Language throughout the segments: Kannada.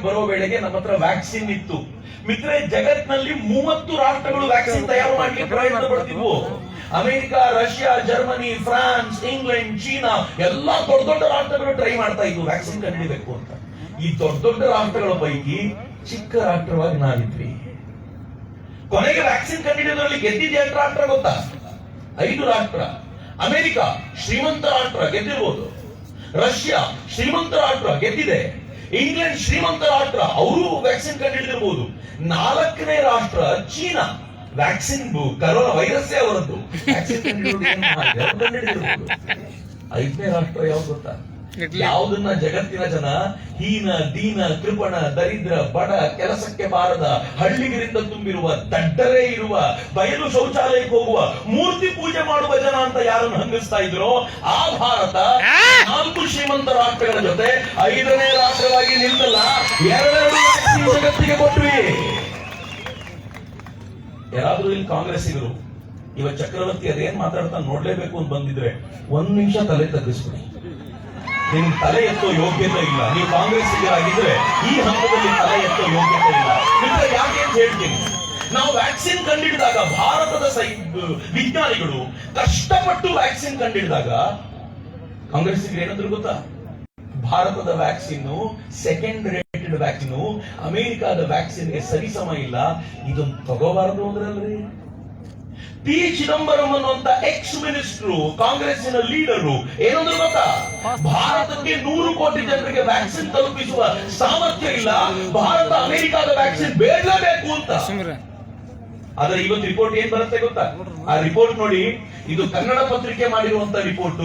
ಬರೋ ವೇಳೆಗೆ ನಮ್ಮ ಹತ್ರ ವ್ಯಾಕ್ಸಿನ್ ಇತ್ತು ಮಿತ್ರೆ. ಜಗತ್ನಲ್ಲಿ 30 ರಾಷ್ಟ್ರಗಳು ವ್ಯಾಕ್ಸಿನ್ ತಯಾರು ಮಾಡಲಿಕ್ಕೆ ಪ್ರಯತ್ನ ಪಡ್ತಿದ್ವು. America, Russia, Germany, France, England, China ಎಲ್ಲಾ ದೊಡ್ಡ ದೊಡ್ಡ ರಾಷ್ಟ್ರಗಳು ಟ್ರೈ ಮಾಡ್ತಾ ಇದ್ವು ವ್ಯಾಕ್ಸಿನ್ ಕಂಡುಹಿಡಿಯಬೇಕು ಅಂತ. ಈ ದೊಡ್ಡ ದೊಡ್ಡ ರಾಷ್ಟ್ರಗಳ ಪೈಕಿ ಚಿಕ್ಕ ರಾಷ್ಟ್ರವಾಗಿ ನಾವಿದ್ವಿ. ಕೊನೆಗೆ ವ್ಯಾಕ್ಸಿನ್ ಕಂಡುಹಿಡಿಯೋದ್ರಲ್ಲಿ ಗೆದ್ದಿದ್ದೆ 8 ರಾಷ್ಟ್ರ ಗೊತ್ತಾ? 5 ರಾಷ್ಟ್ರ. ಅಮೆರಿಕ ಶ್ರೀಮಂತ ರಾಷ್ಟ್ರ, ಗೆದ್ದಿರ್ಬೋದು. ರಷ್ಯಾ ಶ್ರೀಮಂತ ರಾಷ್ಟ್ರ, ಗೆದ್ದಿದೆ. ಇಂಗ್ಲೆಂಡ್ ಶ್ರೀಮಂತ ರಾಷ್ಟ್ರ, ಅವರು ವ್ಯಾಕ್ಸಿನ್ ಕಂಡುಹಿಡಿದಿರಬಹುದು. 4ನೇ ರಾಷ್ಟ್ರ ಚೀನಾ, ವ್ಯಾಕ್ಸಿನ್ ಕರೋನಾ ವೈರಸ್ ಅವರದ್ದು, ವ್ಯಾಕ್ಸಿನ್ ಕಂಡುಹಿಡಿದಿರಬಹುದು. 5ನೇ ರಾಷ್ಟ್ರ ಯಾವ್ದು ಗೊತ್ತಾ? ಯಾವುದನ್ನ ಜಗತ್ತಿನ ಜನ ಹೀನ, ದೀನ, ಕೃಪಣ, ದರಿದ್ರ, ಬಡ, ಕೆಲಸಕ್ಕೆ ಬಾರದ, ಹಳ್ಳಿಗರಿಂದ ತುಂಬಿರುವ, ದಡ್ಡರೇ ಇರುವ, ಬಯಲು ಶೌಚಾಲಯಕ್ಕೆ ಹೋಗುವ, ಮೂರ್ತಿ ಪೂಜೆ ಮಾಡುವ ಜನ ಅಂತ ಯಾರನ್ನು ಹಂಗಿಸ್ತಾ ಇದ್ರೋ ಆ ಭಾರತ 4 ಶ್ರೀಮಂತ ರಾಷ್ಟ್ರಗಳ ಜೊತೆ 5ನೇ ರಾಷ್ಟ್ರವಾಗಿ ನಿಲ್ತಲ್ಲ. 2 ಜಗತ್ತಿಗೆ ಕೊಟ್ವಿ. ಯಾರಾದ್ರೂ ಇಲ್ಲಿ ಕಾಂಗ್ರೆಸ್ಸಿಗರು ಇವ ಚಕ್ರವರ್ತಿ ಅದೇನ್ ಮಾತಾಡ್ತಾ ನೋಡ್ಲೇಬೇಕು ಅಂತ ಬಂದಿದ್ರೆ 1 ನಿಮಿಷ ತಲೆ ತಗ್ಗಿಸ್ಬಿಡಿ. ನಿಮ್ಗೆ ತಲೆ ಎತ್ತೋ ಯೋಗ್ಯತೆ ಇಲ್ಲ. ನೀವು ಕಾಂಗ್ರೆಸ್ಸಿಗರಾಗಿದ್ರೆ ಈ ಹಂತದಲ್ಲಿ ತಲೆ ಎತ್ತೋ ಯೋಗ್ಯತೆ ಇಲ್ಲ. ಯಾಕೆ ಅಂತ ಹೇಳ್ತೀನಿ. ನಾವು ವ್ಯಾಕ್ಸಿನ್ ಕಂಡಿಡಿದಾಗ, ಭಾರತದ ವಿಜ್ಞಾನಿಗಳು ಕಷ್ಟಪಟ್ಟು ವ್ಯಾಕ್ಸಿನ್ ಕಂಡಿಡಿದಾಗ ಕಾಂಗ್ರೆಸ್ಸಿಗರು ಏನಂದ್ರು ಗೊತ್ತಾ? ಭಾರತದ ವ್ಯಾಕ್ಸಿನ್ ಸೆಕೆಂಡ್ ರೇಟೆಡ್ ವ್ಯಾಕ್ಸಿನ್, ಅಮೆರಿಕಾದ ವ್ಯಾಕ್ಸಿನ್ಗೆ ಸರಿಸಮ ಇಲ್ಲ, ಇದನ್ನು ತಗೋಬಾರದು ಅಂದ್ರಲ್ರಿ. ಪಿ ಚಿದಂಬರಂ ಅನ್ನುವಂತ ಎಕ್ಸ್ ಮಿನಿಸ್ಟರ್, ಕಾಂಗ್ರೆಸ್ಸಿನ ಲೀಡರು ಏನಂದ್ರು ಗೊತ್ತಾ? ಭಾರತಕ್ಕೆ 100 ಕೋಟಿ ಜನರಿಗೆ ವ್ಯಾಕ್ಸಿನ್ ತಲುಪಿಸುವ ಸಾಮರ್ಥ್ಯ ಇಲ್ಲ, ಭಾರತ ಅಮೆರಿಕಾದ ವ್ಯಾಕ್ಸಿನ್ ಬೇಡಲೇಬೇಕು ಅಂತ. ಆದ್ರೆ ಇವತ್ತು ರಿಪೋರ್ಟ್ ಏನ್ ಬರುತ್ತೆ ಗೊತ್ತಾ? ಆ ರಿಪೋರ್ಟ್ ನೋಡಿ, ಇದು ಕನ್ನಡ ಪತ್ರಿಕೆ ಮಾಡಿರುವಂತ ರಿಪೋರ್ಟ್.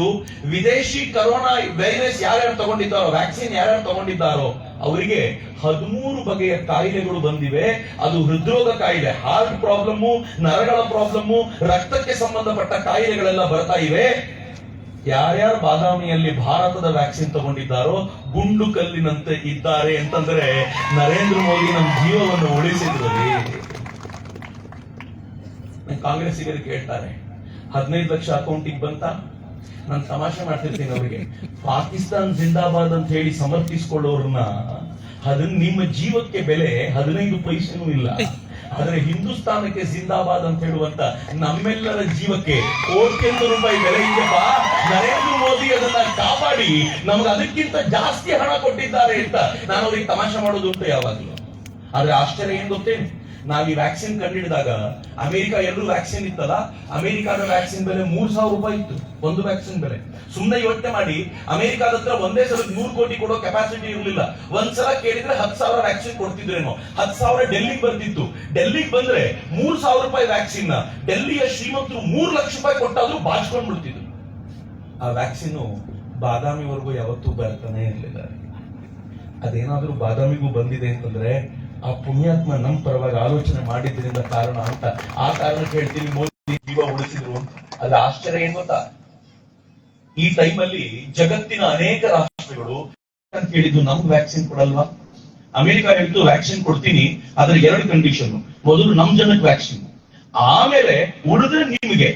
ವಿದೇಶಿ ಕರೋನಾ ವೈರಸ್ ಯಾರ್ಯಾರು ತಗೊಂಡಿದ್ದಾರೋ, ವ್ಯಾಕ್ಸಿನ್ ಯಾರ್ಯಾರು ತಗೊಂಡಿದ್ದಾರೋ ಅವರಿಗೆ 13 ಬಗೆಯ ಕಾಯಿಲೆಗಳು ಬಂದಿವೆ. ಅದು ಹೃದ್ರೋಗ ಕಾಯಿಲೆ, ಹಾರ್ಟ್ ಪ್ರಾಬ್ಲಮ್, ನರಗಳ ಪ್ರಾಬ್ಲಮ್, ರಕ್ತಕ್ಕೆ ಸಂಬಂಧಪಟ್ಟ ಕಾಯಿಲೆಗಳೆಲ್ಲ ಬರ್ತಾ ಇವೆ. ಯಾರ್ಯಾರು ಬಾದಾಮಿಯಲ್ಲಿ ಭಾರತದ ವ್ಯಾಕ್ಸಿನ್ ತಗೊಂಡಿದ್ದಾರೋ ಗುಂಡು ಕಲ್ಲಿನಂತೆ ಇದ್ದಾರೆ ಅಂತಂದ್ರೆ ನರೇಂದ್ರ ಮೋದಿ ನಮ್ಮ ಜೀವವನ್ನು ಉಳಿಸಿದ್ರು. ಕಾಂಗ್ರೆಸ್ಸಿಗರು ಕೇಳ್ತಾರೆ, 15 ಲಕ್ಷ ಅಕೌಂಟಿಗೆ ಬಂತ? ನಾನು ತಮಾಷೆ ಮಾಡ್ತಿರ್ತೀನಿ ಅವರಿಗೆ. ಪಾಕಿಸ್ತಾನ್ ಜಿಂದಾಬಾದ್ ಅಂತ ಹೇಳಿ ಸಮರ್ಥಿಸಿಕೊಳ್ಳೋರನ್ನ, ಅದನ್ನ ನಿಮ್ಮ ಜೀವಕ್ಕೆ ಬೆಲೆ 15 ಪೈಸೆನೂ ಇಲ್ಲ. ಆದ್ರೆ ಹಿಂದೂಸ್ತಾನಕ್ಕೆ ಜಿಂದಾಬಾದ್ ಅಂತ ಹೇಳುವಂತ ನಮ್ಮೆಲ್ಲರ ಜೀವಕ್ಕೆ ಕೋಟ್ಯಂತರ ರೂಪಾಯಿ ಬೆಲೆ ಇದೆಯಪ್ಪ. ನರೇಂದ್ರ ಮೋದಿ ಅದನ್ನ ಕಾಪಾಡಿ ನಮ್ಗೆ ಅದಕ್ಕಿಂತ ಜಾಸ್ತಿ ಹಣ ಕೊಟ್ಟಿದ್ದಾರೆ ಅಂತ ನಾನು ಅವ್ರಿಗೆ ತಮಾಷೆ ಮಾಡೋದು ಉಂಟು ಯಾವಾಗ್ಲೂ. ಆದ್ರೆ ಆಶ್ಚರ್ಯ ಏನ್ ಗೊತ್ತೇನು? ನಾವ್ ಈ ವ್ಯಾಕ್ಸಿನ್ ಕಂಡಿಡಿದಾಗ ಅಮೆರಿಕ ಎಲ್ಲರೂ ವ್ಯಾಕ್ಸಿನ್ ಇತ್ತಲ್ಲ, ಅಮೆರಿಕಾದ ವ್ಯಾಕ್ಸಿನ್ ಬೆಲೆ 3,000 ರೂಪಾಯಿ ಇತ್ತು, ಒಂದು ವ್ಯಾಕ್ಸಿನ್ ಬೆಲೆ. ಸುಮ್ಮನೆ ಯೋಚನೆ ಮಾಡಿ, ಅಮೆರಿಕಾದ ಹತ್ರ ಒಂದೇ ಸಲ 100 ಕೋಟಿ ಕೊಡೋ ಕೆಪಾಸಿಟಿ ಇರಲಿಲ್ಲ. ಒಂದ್ಸಲ ಕೇಳಿದ್ರೆ 10,000 ವ್ಯಾಕ್ಸಿನ್ ಕೊಡ್ತಿದ್ರೇನೋ. 10,000 ಡೆಲ್ಲಿಗೆ ಬರ್ತಿತ್ತು. ಡೆಲ್ಲಿಗೆ ಬಂದ್ರೆ 3,000 ರೂಪಾಯಿ ವ್ಯಾಕ್ಸಿನ್ ಡೆಲ್ಲಿಯ ಶ್ರೀಮಂತರು 3 ಲಕ್ಷ ರೂಪಾಯಿ ಕೊಟ್ಟಾದ್ರೂ ಬಾಚ್ಕೊಂಡ್ ಬಿಡ್ತಿದ್ರು. ಆ ವ್ಯಾಕ್ಸಿನ್ ಬಾದಾಮಿವರೆಗೂ ಯಾವತ್ತೂ ಬರ್ತಾನೆ ಇರಲಿಲ್ಲ. ಅದೇನಾದ್ರೂ ಬಾದಾಮಿಗೂ ಬಂದಿದೆ ಅಂತಂದ್ರೆ ಆ ಪುಣ್ಯಾತ್ಮ ನಮ್ ಪರವಾಗಿ ಆಲೋಚನೆ ಮಾಡಿದ್ರಿಂದ ಕಾರಣ ಅಂತ. ಆ ಕಾರಣಕ್ಕೆ ಹೇಳ್ತೀನಿ, ಮೋದಿ ಜೀವ ಉಳಿಸಿದ್ರು ಅಂತ. ಅದು ಆಶ್ಚರ್ಯ ಏನ್ ಗೊತ್ತಾ? ಈ ಟೈಮಲ್ಲಿ ಜಗತ್ತಿನ ಅನೇಕ ರಾಷ್ಟ್ರಗಳು ಅಂತ ಹೇಳಿದ್ದು ನಮ್ಗೆ ವ್ಯಾಕ್ಸಿನ್ ಕೊಡಲ್ವಾ? ಅಮೆರಿಕ ಹೇಳ್ತು ವ್ಯಾಕ್ಸಿನ್ ಕೊಡ್ತೀನಿ, ಆದ್ರೆ 2 ಕಂಡೀಷನ್. ಮೊದಲು ನಮ್ ಜನಕ್ಕೆ ವ್ಯಾಕ್ಸಿನ್, ಆಮೇಲೆ ಉಳಿದ್ರೆ ನಿಮಗೆ.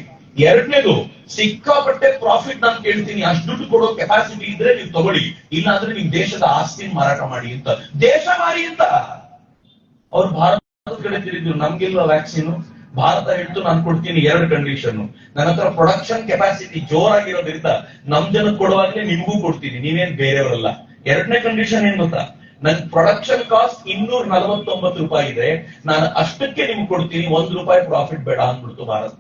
2ನೇದು ಸಿಕ್ಕಾಪಟ್ಟೆ ಪ್ರಾಫಿಟ್ ನಾನು ಕೇಳ್ತೀನಿ, ಅಷ್ಟು ದುಡ್ಡು ಕೊಡೋ ಕೆಪಾಸಿಟಿ ಇದ್ರೆ ನೀವು ತಗೊಳ್ಳಿ, ಇಲ್ಲ ಅಂದ್ರೆ ನಿಮ್ ದೇಶದ ಆಸ್ತಿನ ಮಾರಾಟ ಮಾಡಿ ಅಂತ. ದೇಶ ಮಾರಿ ಅಂತ ಅವ್ರು ಭಾರತದ ಕಡೆ ತಿರುಗಿದ್ರು. ನಮ್ಗಿಲ್ವಾ ವ್ಯಾಕ್ಸಿನ್? ಭಾರತ ಹೇಳ್ತು ನಾನು ಕೊಡ್ತೀನಿ, 2 ಕಂಡೀಷನ್. ನನ್ನ ಹತ್ರ ಪ್ರೊಡಕ್ಷನ್ ಕೆಪಾಸಿಟಿ ಜೋರಾಗಿರೋದ್ರಿಂದ ನಮ್ ಜನಕ್ಕೆ ಕೊಡುವಾಗ್ಲೇ ನಿಮ್ಗೂ ಕೊಡ್ತೀನಿ, ನೀವೇನ್ ಬೇರೆಯವರಲ್ಲ. 2ನೇ ಕಂಡೀಷನ್ ಏನ್ ಗೊತ್ತಾ? ನನ್ ಪ್ರೊಡಕ್ಷನ್ ಕಾಸ್ಟ್ 249 ರೂಪಾಯಿ ಇದೆ, ನಾನು ಅಷ್ಟಕ್ಕೆ ನಿಮ್ಗೆ ಕೊಡ್ತೀನಿ, 1 ರೂಪಾಯಿ ಪ್ರಾಫಿಟ್ ಬೇಡ ಅಂದ್ಬಿಡ್ತು ಭಾರತ.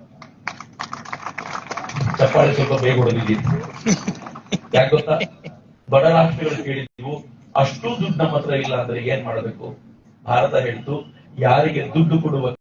ಚಪ್ಪಾಳೆ ಸ್ವಲ್ಪ ಬೇಗ ಹೊಡೆದಿದ್ದು. ಯಾಕೆ ಗೊತ್ತಾ? ಬಡ ರಾಷ್ಟ್ರಗಳು ಕೇಳಿದ್ವು, ಅಷ್ಟು ದುಡ್ಡು ನಮ್ಮ ಹತ್ರ ಇಲ್ಲ ಅಂದ್ರೆ ಏನ್ ಮಾಡಬೇಕು? ಭಾರತ ಹೇಳ್ತು, ಯಾರಿಗೆ ದುಡ್ಡು ಕೊಡುವ